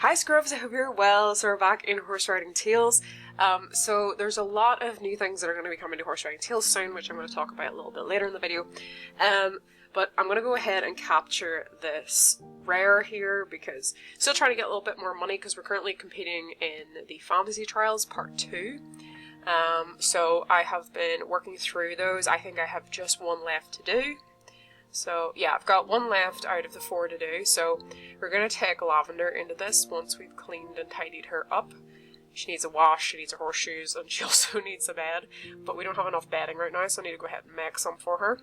Hi Scrubs, I hope you're well. So we're back in Horse Riding Tales. So there's a lot of new things that are going to be coming to Horse Riding Tales soon, which I'm going to talk about a little bit later in the video. But I'm going to go ahead and capture this rare here because still trying to get a little bit more money because we're currently competing in the Fantasy Trials Part 2. So I have been working through those. I think I have just one left to do. So yeah, I've got one left out of the 4 to do, so we're going to take Lavender into this once we've cleaned and tidied her up. She needs a wash, she needs her horseshoes, and she also needs a bed, but we don't have enough bedding right now, so I need to go ahead and make some for her.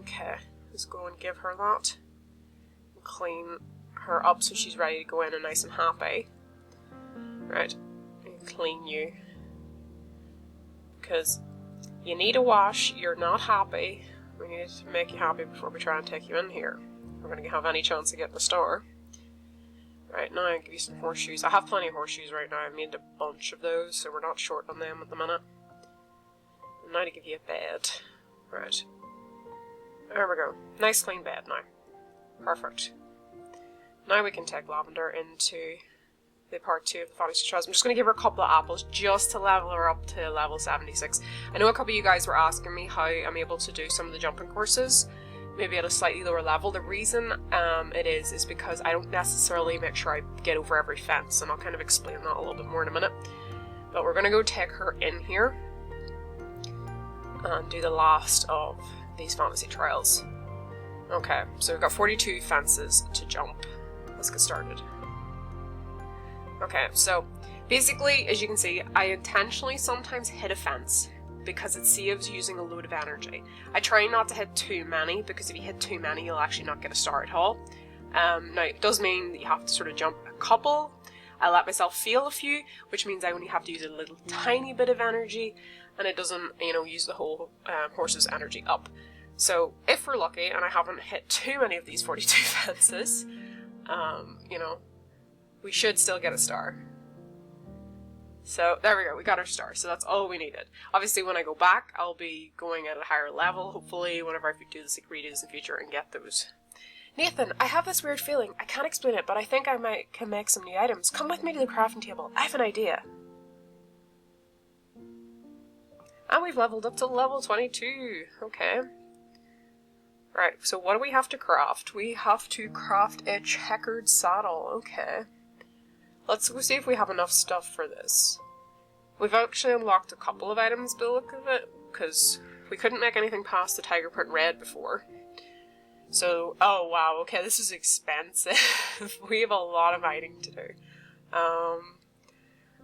Okay, let's go and give her that. And clean her up so she's ready to go in and nice and happy. Right, and clean you. Because you need a wash, you're not happy. We need to make you happy before we try and take you in here. We're going to have any chance of getting a star. Right, now I'll give you some horseshoes. I have plenty of horseshoes right now. I've made a bunch of those, so we're not short on them at the minute. And now to give you a bed. Right. There we go. Nice clean bed now. Perfect. Now we can take Lavender into the part 2 of the Fantasy Trials. I'm just going to give her a couple of apples just to level her up to level 76. I know a couple of you guys were asking me how I'm able to do some of the jumping courses, maybe at a slightly lower level. The reason it is because I don't necessarily make sure I get over every fence, and I'll kind of explain that a little bit more in a minute. But we're going to go take her in here and do the last of these Fantasy Trials. Okay, so we've got 42 fences to jump. Let's get started. Okay, so basically, as you can see, I intentionally sometimes hit a fence because it saves using a load of energy. I try not to hit too many because if you hit too many, you'll actually not get a star at all. Now, it does mean that you have to sort of jump a couple. I let myself feel a few, which means I only have to use a little tiny bit of energy, and it doesn't, use the whole horse's energy up. So, if we're lucky, and I haven't hit too many of these 42 fences, we should still get a star. So there we go, we got our star, so that's all we needed. Obviously when I go back, I'll be going at a higher level, hopefully, whenever I do the secret redos in the future and get those. Nathan, I have this weird feeling. I can't explain it, but I think I can make some new items. Come with me to the crafting table. I have an idea. And we've leveled up to level 22. Okay. Right, so what do we have to craft? We have to craft a checkered saddle. Okay. Let's go see if we have enough stuff for this. We've actually unlocked a couple of items by the look of it, because we couldn't make anything past the tiger print red before. So, oh wow, okay, this is expensive. We have a lot of mining to do.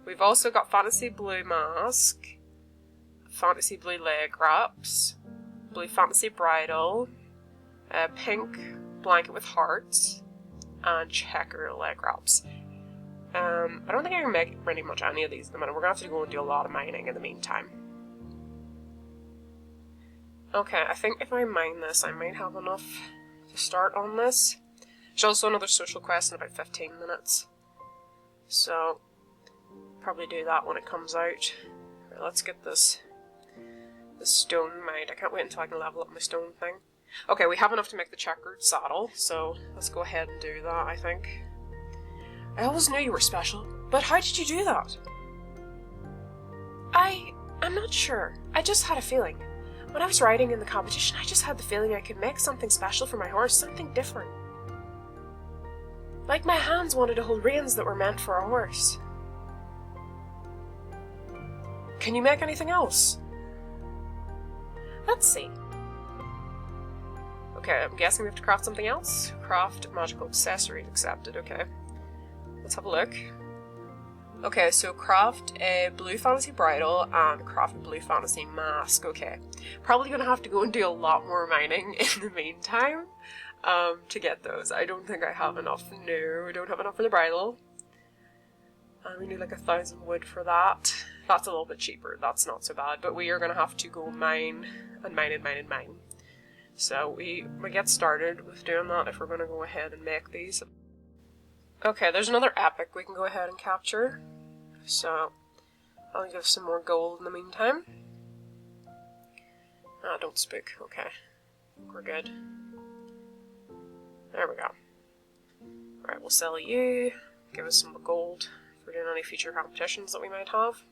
We've also got fantasy blue mask, fantasy blue leg wraps, blue fantasy bridle, pink blanket with hearts, and checker leg wraps. I don't think I can make pretty much any of these at the minute. We're going to have to go and do a lot of mining in the meantime. Okay, I think if I mine this, I might have enough to start on this. There's also another social quest in about 15 minutes. So, probably do that when it comes out. Right, let's get this stone mined. I can't wait until I can level up my stone thing. Okay, we have enough to make the checkered saddle, so let's go ahead and do that, I think. I always knew you were special, but how did you do that? I'm not sure. I just had a feeling. When I was riding in the competition, I just had the feeling I could make something special for my horse, something different. Like my hands wanted to hold reins that were meant for a horse. Can you make anything else? Let's see. Okay, I'm guessing we have to craft something else. Craft magical accessories accepted, okay. Let's have a look. Okay, so craft a blue fantasy bridle and craft a blue fantasy mask. Okay, probably gonna have to go and do a lot more mining in the meantime to get those. I don't think I have enough. No, we don't have enough for the bridle. And we need like 1,000 wood for that. That's a little bit cheaper. That's not so bad. But we are gonna have to go mine and mine and mine and mine. So we get started with doing that if we're gonna go ahead and make these. Okay, there's another epic we can go ahead and capture. So, I'll give some more gold in the meantime. Ah, don't spook. Okay. We're good. There we go. Alright, we'll sell you. give us some gold for doing any future competitions that we might have.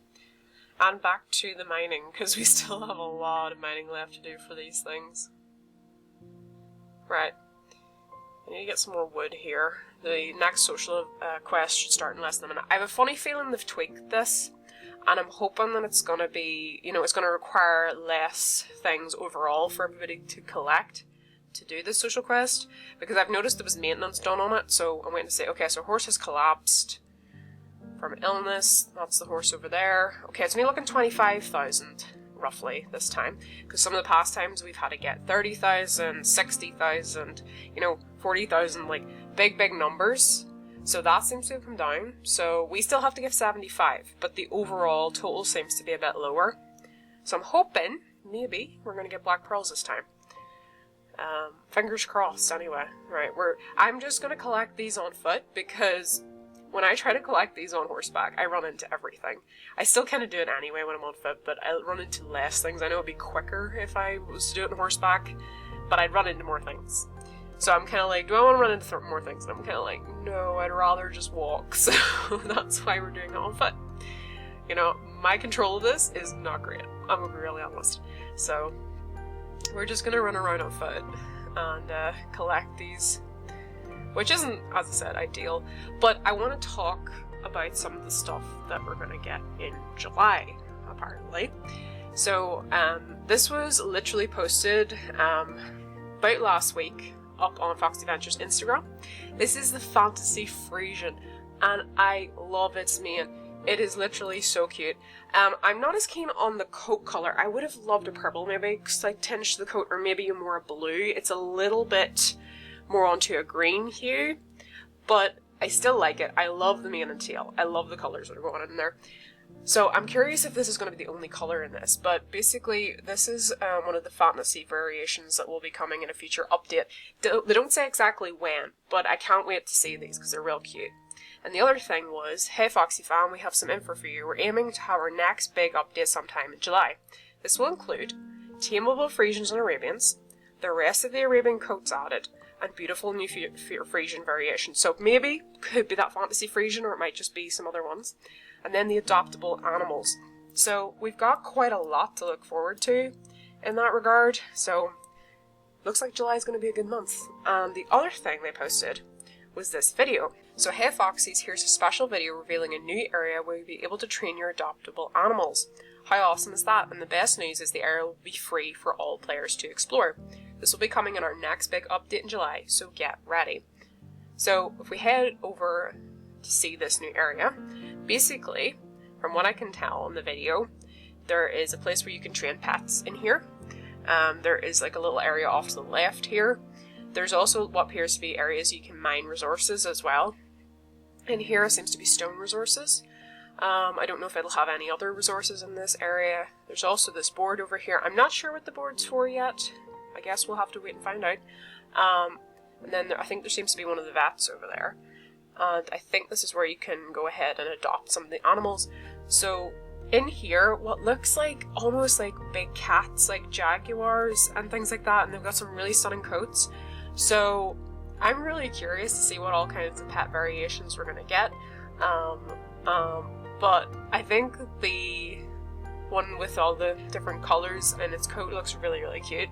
And back to the mining, because we still have a lot of mining left to do for these things. Right. I need to get some more wood here. The next social quest should start in less than a minute. I have a funny feeling they've tweaked this, and I'm hoping that it's going to be, you know, it's going to require less things overall for everybody to collect to do this social quest, because I've noticed there was maintenance done on it, so I'm waiting to say, okay, so horse has collapsed from illness, that's the horse over there. Okay, it's only looking 25,000 roughly this time, because some of the past times we've had to get 30,000, 60,000, you know, 40,000, like big numbers. So that seems to have come down. So we still have to give 75, but the overall total seems to be a bit lower. So I'm hoping maybe we're going to get black pearls this time. Fingers crossed anyway. Right, I'm just going to collect these on foot, because when I try to collect these on horseback, I run into everything. I still kind of do it anyway when I'm on foot, but I run into less things. I know it'd be quicker if I was to do it on horseback, but I'd run into more things. So I'm kind of like, do I want to run into more things? And I'm kind of like, no, I'd rather just walk. So that's why we're doing it on foot. You know, my control of this is not great. I'm going to be really honest. So we're just going to run around on foot and collect these, which isn't, as I said, ideal. But I want to talk about some of the stuff that we're going to get in July, apparently. So this was literally posted about last week up on Foxy Adventures Instagram. This is the Fantasy Friesian, and I love its mane. It is literally so cute. I'm not as keen on the coat colour. I would have loved a purple maybe, because I tinged the coat, or maybe more blue. It's a little bit more onto a green hue, but I still like it. I love the mane and tail. I love the colours that are going in there. So I'm curious if this is going to be the only colour in this, but basically this is one of the fantasy variations that will be coming in a future update. They don't say exactly when, but I can't wait to see these because they're real cute. And the other thing was, hey Foxy fam, we have some info for you. We're aiming to have our next big update sometime in July. This will include tameable Friesians and Arabians, the rest of the Arabian coats added, and beautiful new Friesian variations. So maybe could be that fantasy Friesian, or it might just be some other ones. And then the adoptable animals. So we've got quite a lot to look forward to in that regard. So looks like July is going to be a good month. And the other thing they posted was this video. So hey Foxies, here's a special video revealing a new area where you'll be able to train your adoptable animals. How awesome is that? And the best news is the area will be free for all players to explore. This will be coming in our next big update in July, so get ready. So if we head over to see this new area, basically, from what I can tell in the video, there is a place where you can train pets in here. There is like a little area off to the left here. There's also what appears to be areas you can mine resources as well. In here seems to be stone resources. I don't know if it'll have any other resources in this area. There's also this board over here. I'm not sure what the board's for yet. I guess we'll have to wait and find out. And then I think there seems to be one of the vets over there. And I think this is where you can go ahead and adopt some of the animals. So in here, what looks like almost like big cats, like jaguars and things like that, and they've got some really stunning coats. So I'm really curious to see what all kinds of pet variations we're going to get. But I think the one with all the different colours in its coat looks really, really cute.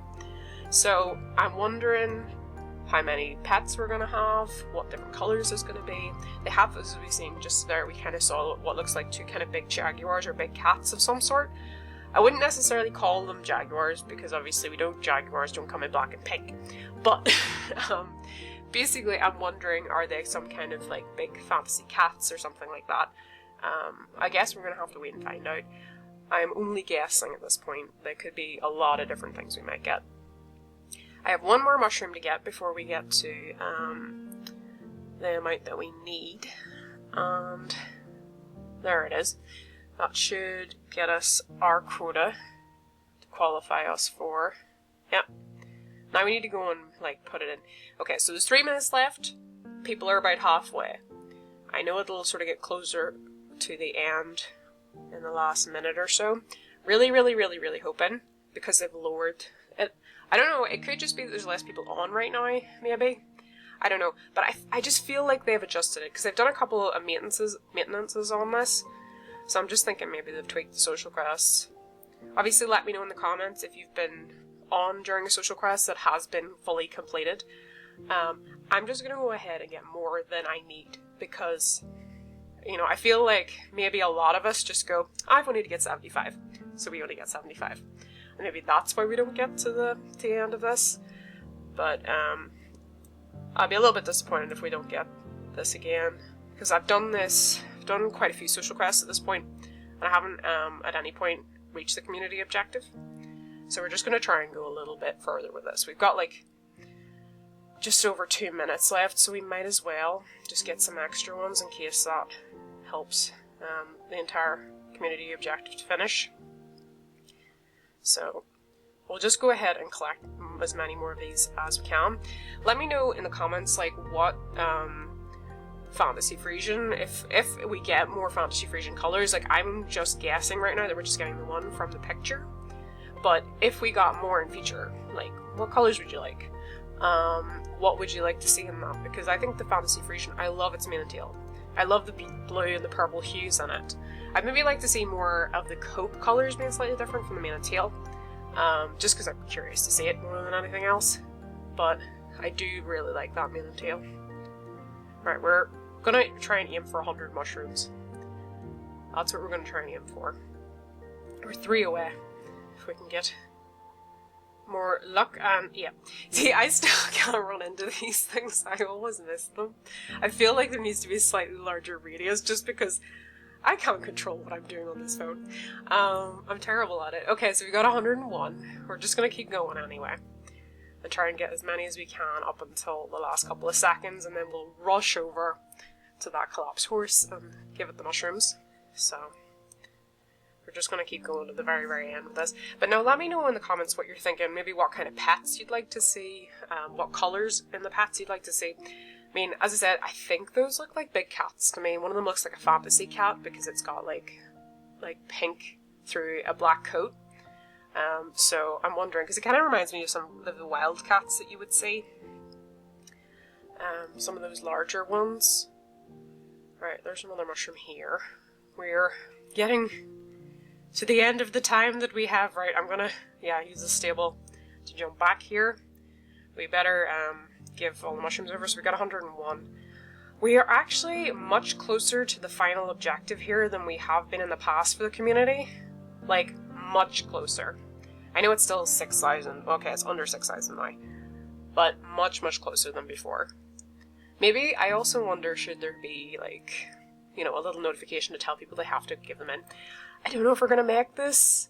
So I'm wondering how many pets we're going to have, what different colours there's going to be. They have, as we've seen just there, we kind of saw what looks like two kind of big jaguars or big cats of some sort. I wouldn't necessarily call them jaguars because obviously jaguars don't come in black and pink. But basically I'm wondering, are they some kind of like big fantasy cats or something like that? I guess we're going to have to wait and find out. I'm only guessing at this point. There could be a lot of different things we might get. I have one more mushroom to get before we get to the amount that we need. And there it is. That should get us our quota to qualify us for. Yep. Now we need to go and like put it in. Okay, so there's 3 minutes left. People are about halfway. I know it'll sort of get closer to the end in the last minute or so. Really, really, really, really hoping, because they've lowered it. I don't know, it could just be that there's less people on right now, maybe. I don't know, but I just feel like they've adjusted it, because they've done a couple of maintenances on this, so I'm just thinking maybe they've tweaked the social quest. Obviously let me know in the comments if you've been on during a social quest that has been fully completed. I'm just going to go ahead and get more than I need, because, you know, I feel like maybe a lot of us just go, I've only to get 75, so we only get 75. And maybe that's why we don't get to the end of this, but I'll be a little bit disappointed if we don't get this again, because I've done quite a few social quests at this point, and I haven't at any point reached the community objective. So we're just going to try and go a little bit further with this. We've got like just over 2 minutes left, so we might as well just get some extra ones in case that helps the entire community objective to finish. So we'll just go ahead and collect as many more of these as we can. Let me know in the comments like what fantasy Friesian, if we get more fantasy Friesian colours. Like, I'm just guessing right now that we're just getting the one from the picture, but if we got more in feature, like, what colours would you like? What would you like to see in that? Because I think the fantasy Friesian, I love its mane and tail. I love the blue and the purple hues in it. I'd maybe like to see more of the coat colours being slightly different from the mane and tail, just because I'm curious to see it more than anything else. But I do really like that mane and tail. Right, we're gonna try and aim for 100 mushrooms. That's what we're gonna try and aim for. We're 3 away, if we can get more luck. And yeah, see, I still can't run into these things. I always miss them. I feel like there needs to be a slightly larger radius, just because I can't control what I'm doing on this phone. I'm terrible at it. Okay, so we got 101. We're just gonna keep going anyway, and try and get as many as we can up until the last couple of seconds, and then we'll rush over to that collapsed horse and give it the mushrooms. So we're just going to keep going to the very, very end with this. But now let me know in the comments what you're thinking, maybe what kind of pets you'd like to see, what colours in the pets you'd like to see. I mean, as I said, I think those look like big cats to me. One of them looks like a fantasy cat because it's got like pink through a black coat. So I'm wondering, because it kind of reminds me of some of the wild cats that you would see. Some of those larger ones. Right, there's another mushroom here. We're getting to the end of the time that we have. Right, I'm gonna, use the stable to jump back here. We better give all the mushrooms over, so we got 101. We are actually much closer to the final objective here than we have been in the past for the community. Like, much closer. I know it's still 6,000. Okay, it's under 6,000 now. But much, much closer than before. Maybe, I also wonder, should there be, like, you know, a little notification to tell people they have to give them in. I don't know if we're going to make this.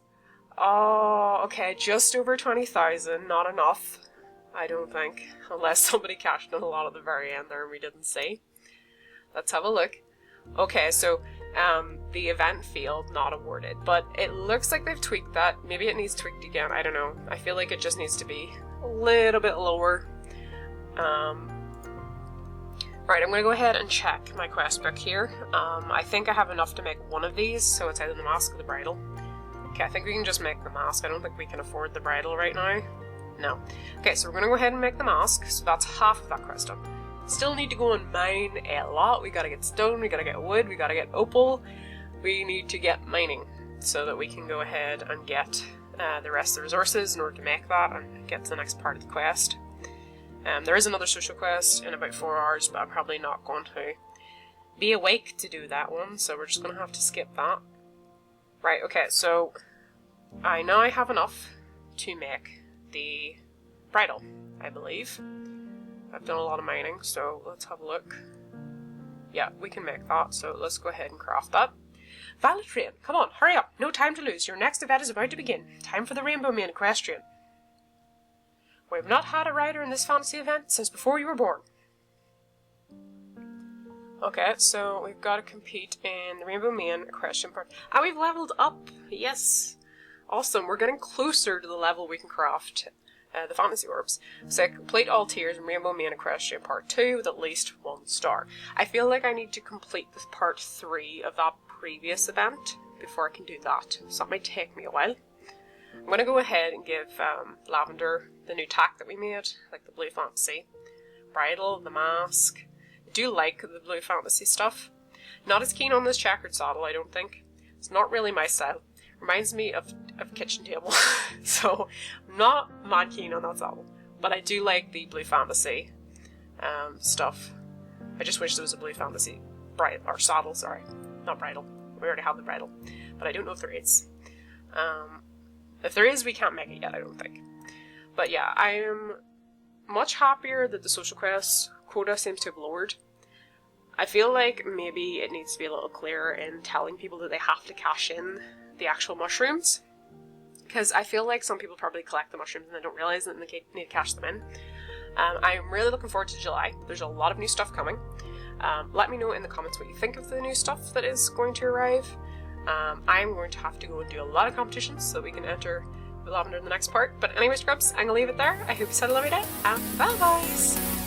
Oh, okay, just over 20,000. Not enough, I don't think. Unless somebody cashed in a lot at the very end there and we didn't see. Let's have a look. Okay, so the event field not awarded, but it looks like they've tweaked that. Maybe it needs tweaked again, I don't know. I feel like it just needs to be a little bit lower. Right, I'm going to go ahead and check my quest book here. I think I have enough to make one of these, so it's either the mask or the bridle. Okay, I think we can just make the mask. I don't think we can afford the bridle right now. No. Okay, so we're going to go ahead and make the mask, so that's half of that quest done. Still need to go and mine a lot. We gotta get stone, we gotta get wood, we gotta get opal. We need to get mining so that we can go ahead and get the rest of the resources in order to make that and get to the next part of the quest. There is another social quest in about 4 hours, but I'm probably not going to be awake to do that one, so we're just going to have to skip that. Right, okay, so I now have enough to make the bridle, I believe. I've done a lot of mining, so let's have a look. Yeah, we can make that, so let's go ahead and craft that. Violet Train, come on, hurry up, no time to lose. Your next event is about to begin. Time for the Rainbow Main Equestrian. We've not had a rider in this fantasy event since before you were born. Okay, so we've got to compete in the Rainbow Main Equestrian part. And we've leveled up, yes. Awesome, we're getting closer to the level we can craft the fantasy orbs. So complete all tiers in Rainbow Main Equestrian Part 2 with at least 1 star. I feel like I need to complete this Part 3 of that previous event before I can do that. So that might take me a while. I'm going to go ahead and give Lavender the new tack that we made, like the Blue Fantasy, bridle, the mask. I do like the Blue Fantasy stuff. Not as keen on this checkered saddle, I don't think. It's not really my style. Reminds me of kitchen table. So I'm not mad keen on that saddle. But I do like the Blue Fantasy stuff. I just wish there was a Blue Fantasy bridle, or saddle, sorry. Not bridle. We already have the bridle. But I don't know if there is. If there is, we can't make it yet, I don't think. But yeah, I am much happier that the social quest quota seems to have lowered. I feel like maybe it needs to be a little clearer in telling people that they have to cash in the actual mushrooms. Because I feel like some people probably collect the mushrooms and they don't realise that they need to cash them in. I'm really looking forward to July. There's a lot of new stuff coming. Let me know in the comments what you think of the new stuff that is going to arrive. I'm going to have to go and do a lot of competitions so we can enter the lavender in the next part. But anyway, scrubs, I'm going to leave it there. I hope you had a lovely day, and bye guys!